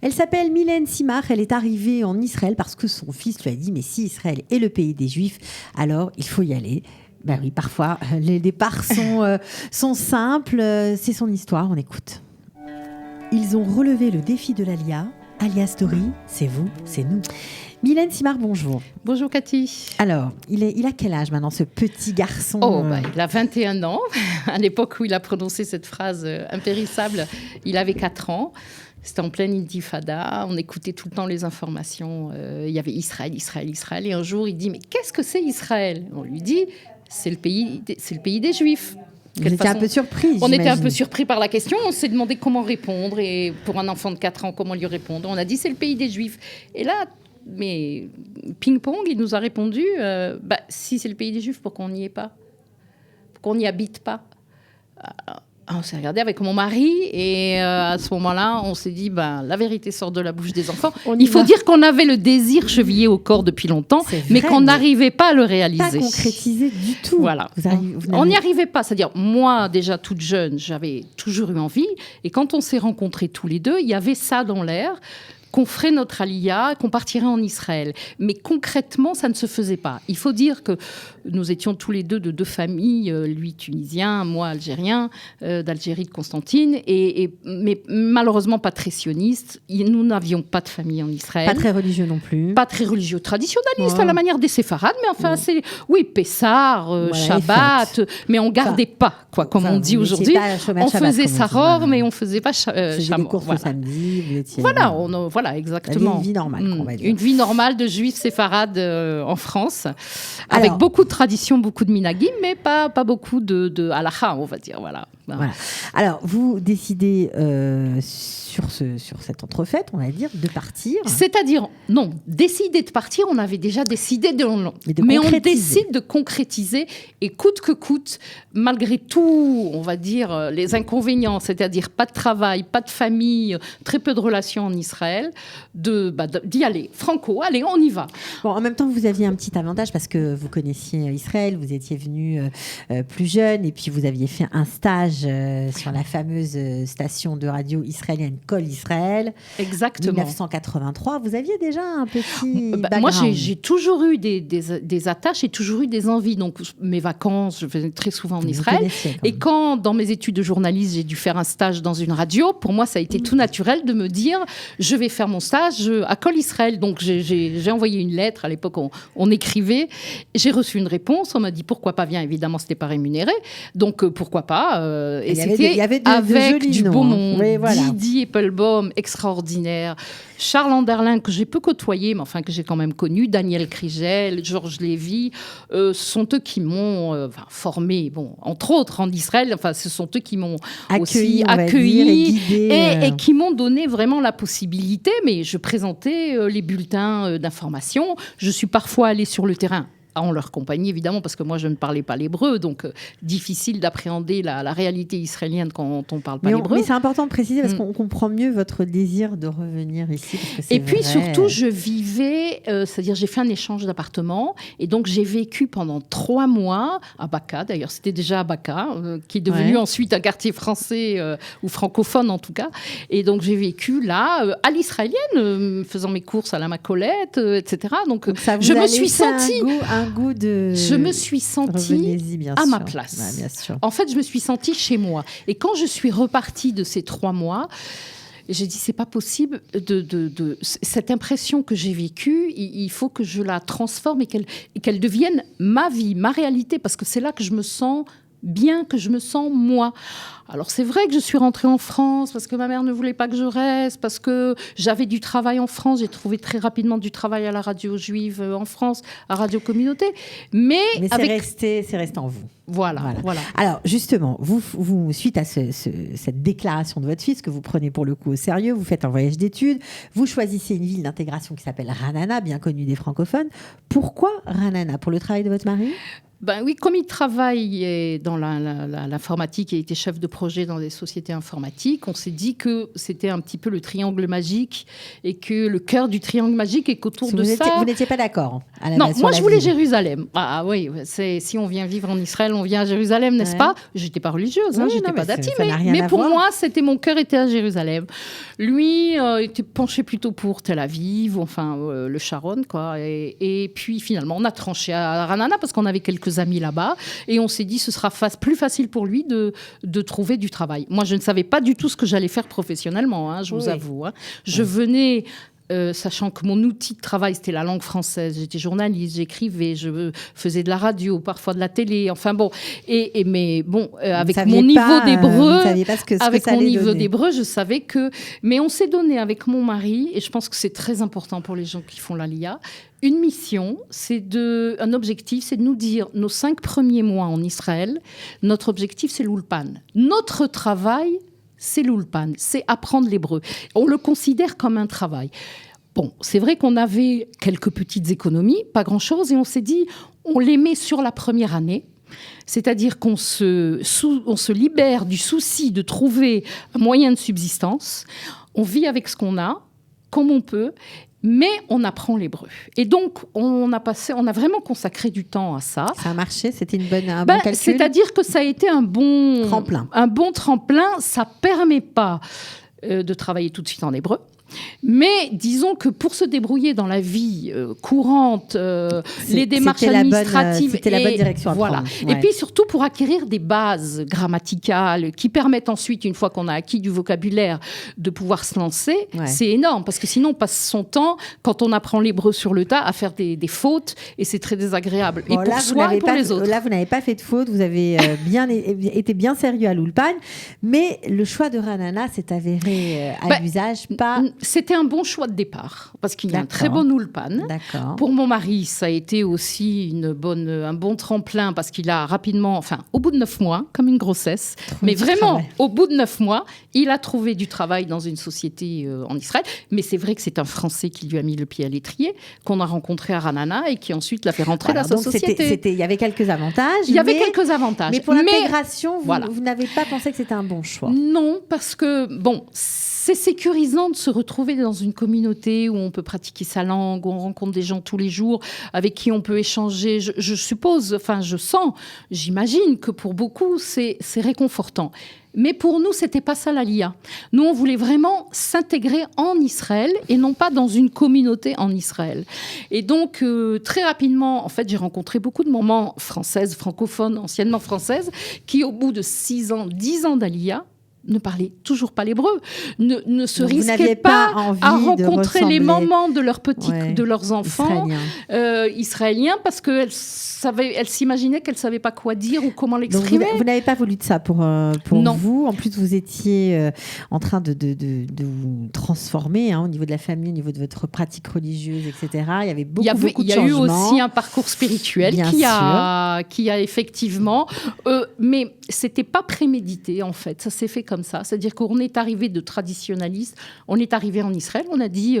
Elle s'appelle Mylène Simard, elle est arrivée en Israël parce que son fils lui a dit « Mais si Israël est le pays des Juifs, alors il faut y aller ». Ben oui, parfois, les départs sont simples. C'est son histoire, on écoute. Ils ont relevé le défi de l'Alia. Alia Story, c'est vous, c'est nous. Mylène Simard, bonjour. Bonjour Cathy. Alors, il a quel âge maintenant, ce petit garçon Il a 21 ans. À l'époque où il a prononcé cette phrase impérissable, il avait 4 ans. C'était en pleine intifada, on écoutait tout le temps les informations. Il y avait Israël. Et un jour, il dit « Mais qu'est-ce que c'est Israël ?» On lui dit « C'est le pays des Juifs. » Vous étiez un peu surpris, On était un peu surpris par la question. On s'est demandé comment répondre. Et pour un enfant de 4 ans, comment lui répondre ? On a dit « C'est le pays des Juifs. » Et là, mais ping-pong, il nous a répondu si c'est le pays des Juifs, pourquoi on n'y est pas ? Pourquoi on n'y habite pas ? On s'est regardé avec mon mari et à ce moment-là, on s'est dit la vérité sort de la bouche des enfants. Il faut dire qu'on avait le désir chevillé au corps depuis longtemps, mais qu'on n'arrivait pas à le réaliser. Pas concrétisé du tout. Voilà. On n'y arrivait pas. C'est-à-dire, moi, déjà toute jeune, j'avais toujours eu envie. Et quand on s'est rencontrés tous les deux, il y avait ça dans l'air, qu'on ferait notre alia, qu'on partirait en Israël. Mais concrètement, ça ne se faisait pas. Il faut dire que nous étions tous les deux de 2 familles, lui tunisien, moi algérien, d'Algérie de Constantine, mais malheureusement pas très sionistes. Nous n'avions pas de famille en Israël. Pas très religieux non plus. Pas très religieux, traditionnaliste à la manière des séfarades, mais enfin, c'est, Pessar, Shabbat, mais on gardait pas, comme on dit aujourd'hui. On faisait Saror, mais on faisait pas Shamor. Des courses le samedi, vous étiez... Voilà, exactement. Une vie normale, on va dire. Une vie normale de juifs séfarades en France, avec beaucoup de traditions, beaucoup de minagim, mais pas beaucoup de halakha, on va dire. Voilà. Alors, vous décidez sur cette entrefaite, on va dire, de partir. C'est-à-dire, non, décider de partir, on avait déjà décidé mais on décide de concrétiser et coûte que coûte, malgré tout, on va dire, les inconvénients, c'est-à-dire pas de travail, pas de famille, très peu de relations en Israël, d'y aller. Franco, allez, on y va. Bon, en même temps, vous aviez un petit avantage parce que vous connaissiez Israël, vous étiez venu plus jeune et puis vous aviez fait un stage sur la fameuse station de radio israélienne Kol Israël. Exactement. 1983. Vous aviez déjà un petit background. Moi, j'ai toujours eu des attaches, j'ai toujours eu des envies. Donc, mes vacances, je venais très souvent en Israël. Et quand, dans mes études de journaliste, j'ai dû faire un stage dans une radio, pour moi, ça a été tout naturel de me dire, je vais faire mon stage à Kol Israël. Donc, j'ai envoyé une lettre. À l'époque, on écrivait. J'ai reçu une réponse. On m'a dit, pourquoi pas, bien évidemment, c'était pas rémunéré. Donc, pourquoi pas. Et il y avait avec du beau monde. Oui, voilà. Didier Applebaum, extraordinaire. Charles Anderlin, que j'ai peu côtoyé, mais enfin que j'ai quand même connu. Daniel Krigel, Georges Lévy. Ce sont eux qui m'ont formé, entre autres en Israël. Enfin, ce sont eux qui m'ont aussi accueilli et qui m'ont donné vraiment la possibilité. Mais je présentais les bulletins d'information. Je suis parfois allée sur le terrain en leur compagnie, évidemment, parce que moi, je ne parlais pas l'hébreu, donc difficile d'appréhender la réalité israélienne quand on ne parle pas l'hébreu. Mais c'est important de préciser, parce qu'on comprend mieux votre désir de revenir ici. Et puis, surtout, je vivais, c'est-à-dire j'ai fait un échange d'appartement, et donc j'ai vécu pendant 3 mois à Baka, d'ailleurs, c'était déjà à Baka, qui est devenu ensuite un quartier français, ou francophone en tout cas, et donc j'ai vécu là, à l'israélienne, faisant mes courses à la Macolette, etc. Donc je me suis sentie... Je me suis sentie à ma place. Ouais, bien sûr. En fait, je me suis sentie chez moi. Et quand je suis repartie de ces 3 mois, j'ai dit, c'est pas possible de cette impression que j'ai vécue, il faut que je la transforme et qu'elle devienne ma vie, ma réalité, parce que c'est là que je me sens bien, que je me sens moi. Alors c'est vrai que je suis rentrée en France parce que ma mère ne voulait pas que je reste, parce que j'avais du travail en France. J'ai trouvé très rapidement du travail à la radio juive en France, à Radio Communauté. Mais c'est resté en vous. Voilà. Alors justement, vous suite à cette déclaration de votre fils que vous prenez pour le coup au sérieux, vous faites un voyage d'études, vous choisissez une ville d'intégration qui s'appelle Ra'anana, bien connue des francophones. Pourquoi Ra'anana ? Pour le travail de votre mari ? Ben oui, comme il travaille dans l'informatique et était chef de projet dans des sociétés informatiques, on s'est dit que c'était un petit peu le triangle magique et que le cœur du triangle magique est qu'autour de ça... Vous n'étiez pas d'accord Non, moi je voulais Jérusalem. Ah oui, si on vient vivre en Israël, on vient à Jérusalem, n'est-ce pas? J'étais pas religieuse, j'étais pas d'athée, mais pour moi, mon cœur était à Jérusalem. Lui était penché plutôt pour Tel Aviv, enfin le Sharon, quoi. Et puis finalement, on a tranché à Ra'anana parce qu'on avait quelques amis là-bas et on s'est dit ce sera plus facile pour lui de trouver du travail. Moi, je ne savais pas du tout ce que j'allais faire professionnellement, je vous avoue. Je venais... sachant que mon outil de travail, c'était la langue française. J'étais journaliste, j'écrivais, je faisais de la radio, parfois de la télé. Enfin bon, avec mon niveau d'hébreu, je savais que... Mais on s'est donné avec mon mari, et je pense que c'est très important pour les gens qui font l'Aliyah, une mission, un objectif, c'est de nous dire, nos 5 premiers mois en Israël, notre objectif, c'est l'Ulpan. Notre travail... c'est l'Ulpan, c'est apprendre l'hébreu. On le considère comme un travail. Bon, c'est vrai qu'on avait quelques petites économies, pas grand-chose, et on s'est dit, on les met sur la première année, c'est-à-dire qu'on se libère du souci de trouver un moyen de subsistance, on vit avec ce qu'on a, comme on peut, mais on apprend l'hébreu. Et donc, on a vraiment consacré du temps à ça. Ça a marché? C'était un bon calcul? C'est-à-dire que ça a été un bon tremplin. Ça ne permet pas de travailler tout de suite en hébreu. Mais disons que pour se débrouiller dans la vie courante, les démarches administratives... C'était la bonne direction à prendre. Ouais. Et puis surtout pour acquérir des bases grammaticales qui permettent ensuite, une fois qu'on a acquis du vocabulaire, de pouvoir se lancer. Ouais. C'est énorme, parce que sinon on passe son temps, quand on apprend l'hébreu sur le tas, à faire des fautes, et c'est très désagréable. Et pour soi et pour les autres. Là, vous n'avez pas fait de faute, vous avez été bien sérieux à l'Ulpan, mais le choix de Ra'anana s'est avéré à l'usage, pas... C'était un bon choix de départ, parce qu'il y a un très bon Ulpan. Pour mon mari, ça a été aussi un bon tremplin, parce qu'il a rapidement, au bout de 9 mois, comme une grossesse, mais vraiment, au bout de 9 mois, il a trouvé du travail dans une société en Israël. Mais c'est vrai que c'est un Français qui lui a mis le pied à l'étrier, qu'on a rencontré à Ra'anana et qui ensuite l'a fait rentrer dans sa société. Il y avait quelques avantages. Mais pour l'intégration, vous n'avez pas pensé que c'était un bon choix? Non, parce que, c'est sécurisant de se retrouver dans une communauté où on peut pratiquer sa langue, où on rencontre des gens tous les jours, avec qui on peut échanger. Je suppose, j'imagine que pour beaucoup, c'est réconfortant. Mais pour nous, c'était pas ça l'Aliyah. Nous, on voulait vraiment s'intégrer en Israël et non pas dans une communauté en Israël. Et donc, très rapidement, en fait, j'ai rencontré beaucoup de mamans françaises, francophones, anciennement françaises, qui, au bout de 10 ans d'Aliyah, ne parlaient toujours pas l'hébreu, ne se risquaient pas à rencontrer les mamans de leurs enfants israéliens, parce qu'elles s'imaginaient qu'elles ne savaient pas quoi dire ou comment l'exprimer. Vous n'avez pas voulu de ça pour vous. En plus, vous étiez en train de vous transformer au niveau de la famille, au niveau de votre pratique religieuse, etc. Il y avait beaucoup de changements. Il y a eu aussi un parcours spirituel qui a effectivement... mais ce n'était pas prémédité, en fait. Ça s'est fait comme ça. C'est-à-dire qu'on est arrivé de traditionnalistes, on est arrivé en Israël, on a dit...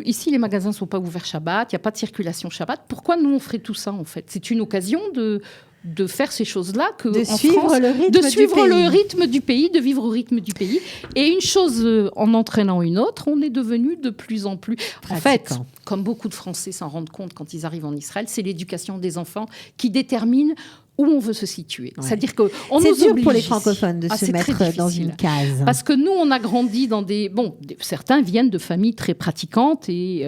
ici, les magasins ne sont pas ouverts Shabbat, il n'y a pas de circulation Shabbat. Pourquoi nous, on ferait tout ça, en fait? C'est une occasion de faire ces choses-là, de suivre le rythme du pays, de vivre au rythme du pays. Et une chose en entraînant une autre, on est devenu de plus en plus... En fait, comme beaucoup de Français s'en rendent compte quand ils arrivent en Israël, c'est l'éducation des enfants qui détermine où on veut se situer. Ouais. C'est-à-dire qu'on nous oblige... C'est dur pour les francophones de se mettre dans une case. Parce que nous, on a grandi dans des... certains viennent de familles très pratiquantes et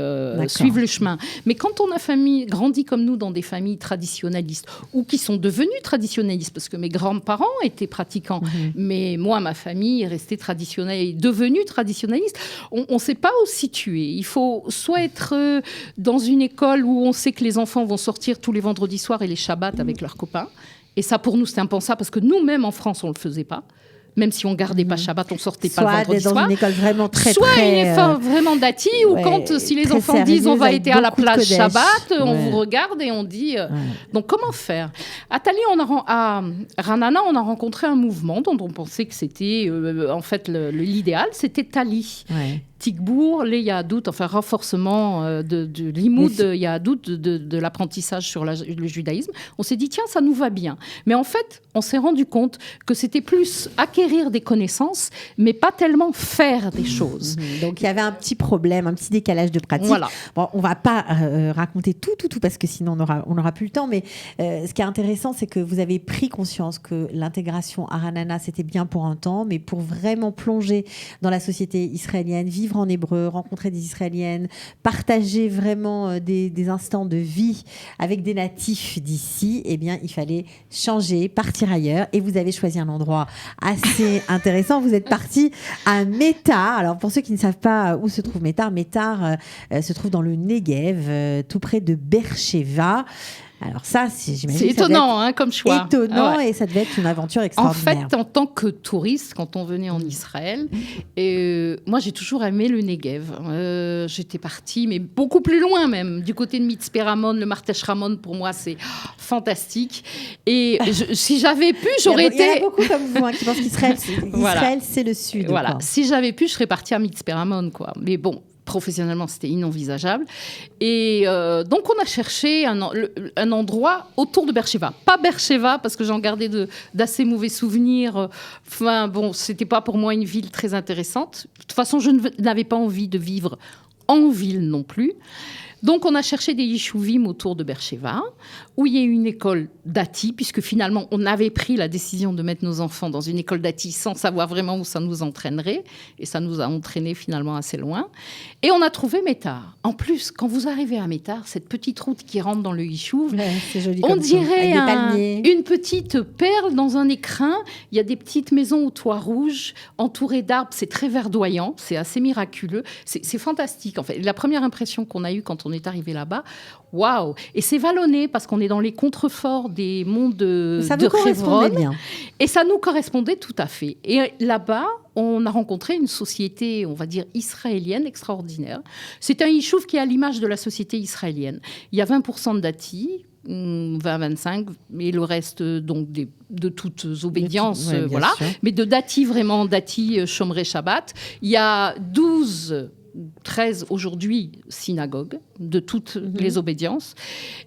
suivent le chemin. Mais quand on a grandi comme nous dans des familles traditionnalistes, ou qui sont devenues traditionnalistes, parce que mes grands-parents étaient pratiquants, mais moi, ma famille est restée traditionnelle et devenue traditionnaliste, on ne sait pas où se situer. Il faut soit être dans une école où on sait que les enfants vont sortir tous les vendredis soirs et les Shabbats avec leurs copains. Et ça, pour nous, c'était impensable, parce que nous-mêmes, en France, on ne le faisait pas. Même si on ne gardait pas Shabbat, on ne sortait pas le vendredi soir. Soit dans une école vraiment soit une école vraiment dati, ou si les enfants disent on va être à la plage Shabbat, on vous regarde et on dit... Donc, comment faire? À Tali, à Ra'anana, on a rencontré un mouvement dont on pensait que c'était, en fait, l'idéal, c'était Tali. Tikbour, les Yahadout, enfin renforcement de l'imoud Yahadout, de l'apprentissage sur le judaïsme. On s'est dit, tiens, ça nous va bien. Mais en fait, on s'est rendu compte que c'était plus acquérir des connaissances, mais pas tellement faire des choses. Donc, il y avait un petit problème, un petit décalage de pratique. Voilà. Bon, on ne va pas raconter tout, parce que sinon, on n'aura plus le temps. Mais ce qui est intéressant, c'est que vous avez pris conscience que l'intégration Aranana, c'était bien pour un temps, mais pour vraiment plonger dans la société israélienne, vivre en hébreu, rencontrer des Israéliennes, partager vraiment des instants de vie avec des natifs d'ici, eh bien, il fallait changer, partir ailleurs. Et vous avez choisi un endroit assez intéressant. Vous êtes parti à Métar. Alors, pour ceux qui ne savent pas où se trouve Métar, Métar se trouve dans le Negev, tout près de Beersheva. Alors ça, j'imagine, c'est étonnant comme choix. Étonnant, et ça devait être une aventure extraordinaire. En fait, en tant que touriste, quand on venait en Israël, moi j'ai toujours aimé le Negev. J'étais partie, mais beaucoup plus loin même, du côté de Mitzpe Ramon, le Martesh Ramon, pour moi c'est fantastique. Et si j'avais pu, j'aurais été... Il y en a beaucoup comme vous qui pensent qu'Israël, c'est le sud. Voilà. Quoi. Si j'avais pu, je serais partie à Mitzpe Ramon, quoi. Mais bon, professionnellement, c'était inenvisageable. Et donc, on a cherché un endroit autour de Beersheva. Pas Beersheva, parce que j'en gardais d'assez mauvais souvenirs. Enfin, bon, c'était pas pour moi une ville très intéressante. De toute façon, je n'avais pas envie de vivre en ville non plus. Donc, on a cherché des yishuvim autour de Beersheva, où il y a une école dati, puisque finalement, on avait pris la décision de mettre nos enfants dans une école dati sans savoir vraiment où ça nous entraînerait. Et ça nous a entraînés finalement assez loin. Et on a trouvé Métar. En plus, quand vous arrivez à Métar, cette petite route qui rentre dans le yishuv, c'est joli on dirait une petite perle dans un écrin. Il y a des petites maisons au toit rouge, entourées d'arbres. C'est très verdoyant, c'est assez miraculeux. C'est fantastique, en fait. La première impression qu'on a eue quand on est arrivé là-bas, waouh! Et c'est vallonné parce qu'on est dans les contreforts des monts de Hebron. Et ça nous correspondait tout à fait. Et là-bas, on a rencontré une société, on va dire, israélienne extraordinaire. C'est un yishuv qui est à l'image de la société israélienne. Il y a 20% de dati, 20-25, et le reste donc de toutes obédiences, voilà. Sûr. Mais de dati, vraiment dati, Shomrei Shabbat. Il y a 13 aujourd'hui synagogues de toutes les obédiences.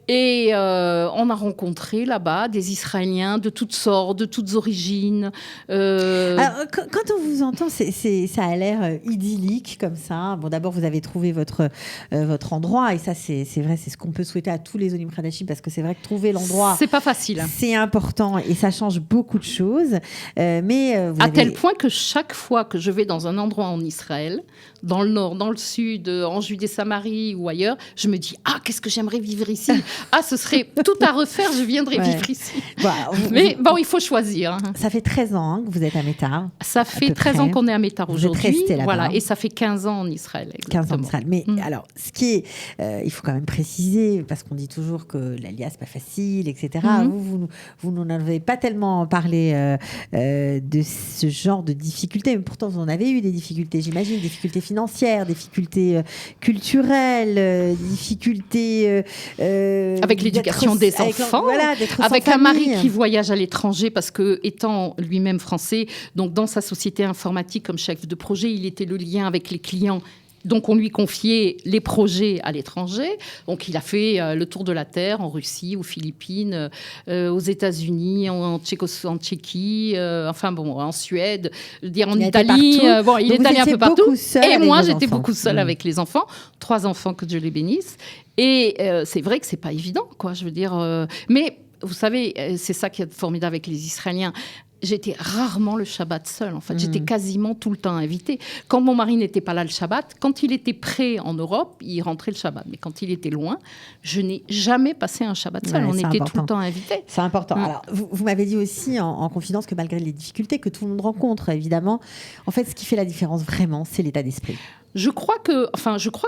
Et on a rencontré là-bas des Israéliens de toutes sortes, de toutes origines. Alors, quand on vous entend, ça a l'air idyllique comme ça. Bon, d'abord, vous avez trouvé votre endroit, et ça, c'est vrai, c'est ce qu'on peut souhaiter à tous les Olim Khadashim, parce que c'est vrai que trouver l'endroit... C'est pas facile. C'est important, et ça change beaucoup de choses. Tel point que chaque fois que je vais dans un endroit en Israël, dans le nord, dans le sud, en Judée-Samarie ou ailleurs, je me dis, qu'est-ce que j'aimerais vivre ici. Ce serait tout à refaire, je viendrais vivre ici. Mais bon, il faut choisir. Ça fait 13 ans que vous êtes à Métar. Ça fait 13 ans qu'on est à Métar aujourd'hui. Vous êtes resté là-bas. Voilà, et ça fait 15 ans en Israël. Exactement. 15 ans en Israël. Mais alors, ce qui est, il faut quand même préciser, parce qu'on dit toujours que l'alias, c'est pas facile, etc. Vous n'en avez pas tellement parlé de ce genre de difficultés, mais pourtant, vous en avez eu des difficultés, j'imagine, des difficultés financières, des difficultés culturelles, difficultés... avec l'éducation des enfants, avec un mari qui voyage à l'étranger parce que, étant lui-même français, donc dans sa société informatique comme chef de projet, il était le lien avec les clients. Donc, on lui confiait les projets à l'étranger. Donc, il a fait le tour de la Terre en Russie, aux Philippines, aux États-Unis, en Tchéquie, en Suède, en Italie. Il est allé un peu partout. Et moi, j'étais beaucoup seule avec les enfants. 3 enfants, que Dieu les bénisse. Et c'est vrai que c'est pas évident, quoi. Je veux dire, mais vous savez, c'est ça qui est formidable avec les Israéliens. J'étais rarement le Shabbat seule, en fait. J'étais quasiment tout le temps invitée. Quand mon mari n'était pas là le Shabbat, quand il était prêt en Europe, il rentrait le Shabbat. Mais quand il était loin, je n'ai jamais passé un Shabbat seul. On était tout le temps invités. C'est important. Alors, vous m'avez dit aussi en confidence que malgré les difficultés que tout le monde rencontre, évidemment, en fait, ce qui fait la différence vraiment, c'est l'état d'esprit. Je crois que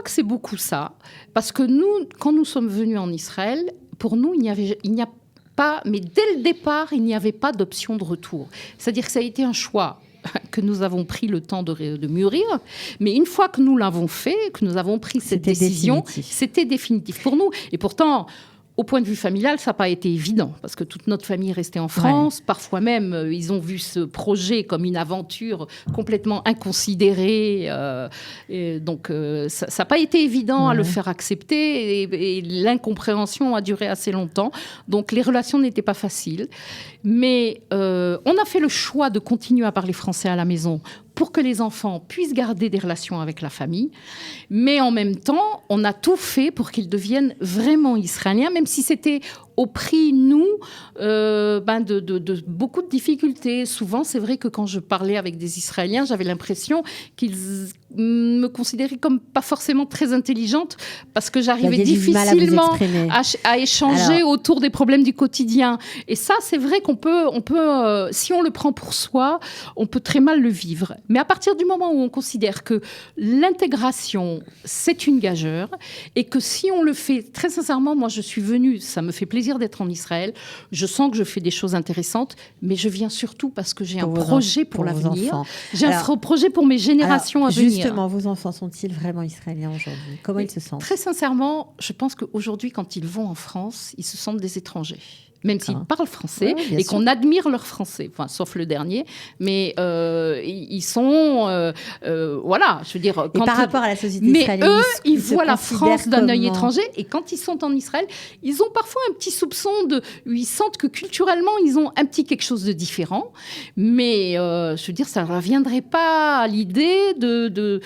c'est beaucoup ça. Parce que nous, quand nous sommes venus en Israël, pour nous, il n'y a pas, mais dès le départ, il n'y avait pas d'option de retour. C'est-à-dire que ça a été un choix que nous avons pris le temps de mûrir, mais une fois que nous l'avons fait, que nous avons pris cette décision, c'était définitif pour nous. Et pourtant, Au point de vue familial, ça n'a pas été évident, parce que toute notre famille est restée en France. Ouais. Parfois même, ils ont vu ce projet comme une aventure complètement inconsidérée. Et donc, ça n'a pas été évident à le faire accepter, et l'incompréhension a duré assez longtemps. Donc, les relations n'étaient pas faciles. Mais on a fait le choix de continuer à parler français à la maison pour que les enfants puissent garder des relations avec la famille. Mais en même temps, on a tout fait pour qu'ils deviennent vraiment israéliens, même si c'était au prix, nous, de beaucoup de difficultés. Souvent, c'est vrai que quand je parlais avec des Israéliens, j'avais l'impression qu'ils me considéraient comme pas forcément très intelligente, parce que j'arrivais difficilement à échanger autour des problèmes du quotidien. Et ça, c'est vrai qu'on peut si on le prend pour soi, on peut très mal le vivre. Mais à partir du moment où on considère que l'intégration, c'est une gageure, et que si on le fait, très sincèrement, moi, je suis venue, ça me fait plaisir d'être en Israël. Je sens que je fais des choses intéressantes, mais je viens surtout parce que j'ai un projet pour l'avenir. J'ai un projet pour mes générations à venir. Justement, vos enfants sont-ils vraiment israéliens aujourd'hui ? Comment ils se sentent ? Très sincèrement, je pense qu'aujourd'hui, quand ils vont en France, ils se sentent des étrangers. Même s'ils parlent français et qu'on admire leur français, enfin, sauf le dernier, mais ils sont, voilà, je veux dire. Et par rapport à la société israélienne, eux, ils voient la France d'un œil étranger, et quand ils sont en Israël, ils ont parfois un petit soupçon ils sentent que culturellement, ils ont un petit quelque chose de différent, mais je veux dire, ça ne reviendrait pas à l'idée de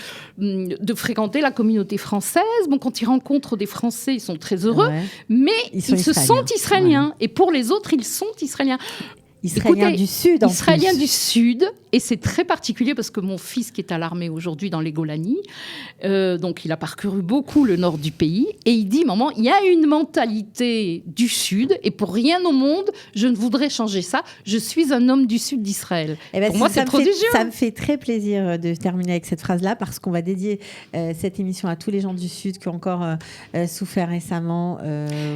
fréquenter la communauté française. Bon, quand ils rencontrent des Français, ils sont très heureux, mais ils se sentent israéliens. Et pour les autres, ils sont israéliens. Israéliens du Sud, en Israéliens plus. du Sud, et c'est très particulier parce que mon fils qui est à l'armée aujourd'hui dans les Golani, donc il a parcouru beaucoup le nord du pays, et il dit, maman, il y a une mentalité du Sud, et pour rien au monde, je ne voudrais changer ça. Je suis un homme du Sud d'Israël. Pour moi, c'est prodigieux. Ça me fait très plaisir de terminer avec cette phrase-là, parce qu'on va dédier cette émission à tous les gens du Sud qui ont encore souffert récemment.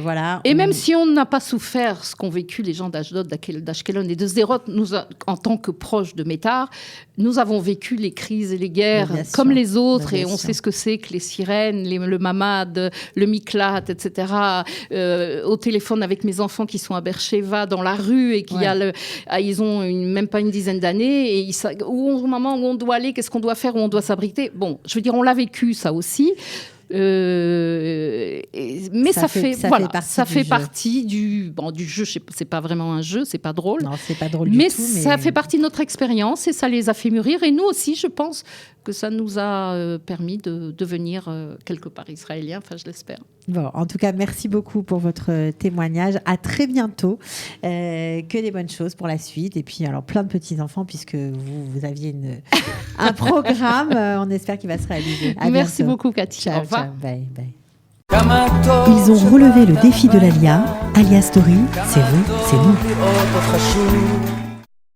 Voilà. Et même si on n'a pas souffert ce qu'ont vécu les gens d'Ashdod, d'Ashkelon et de Sderot, nous, en tant que proches de Métar, nous avons vécu les crises et les guerres comme les autres, et on sait ce que c'est que les sirènes, le mamad, le miklat, etc. Au téléphone avec mes enfants qui sont à Beersheva, dans la rue, et ils ont même pas une dizaine d'années, et au moment où on doit aller, qu'est-ce qu'on doit faire, où on doit s'abriter. Bon, je veux dire, on l'a vécu ça aussi. Mais ça fait partie du jeu. C'est pas vraiment un jeu, c'est pas drôle. Non, c'est pas drôle du tout. Mais ça fait partie de notre expérience, et ça les a fait mûrir. Et nous aussi, je pense que ça nous a permis de devenir quelque part israéliens. Enfin, je l'espère. Bon, en tout cas, merci beaucoup pour votre témoignage. À très bientôt. Que des bonnes choses pour la suite. Et puis, alors, plein de petits-enfants, puisque vous aviez un programme. On espère qu'il va se réaliser. Merci beaucoup, Cathy. Ciao, au revoir. ciao. Bye, bye. Ils ont relevé le défi de l'Alia. Alia Story, c'est vous, c'est nous.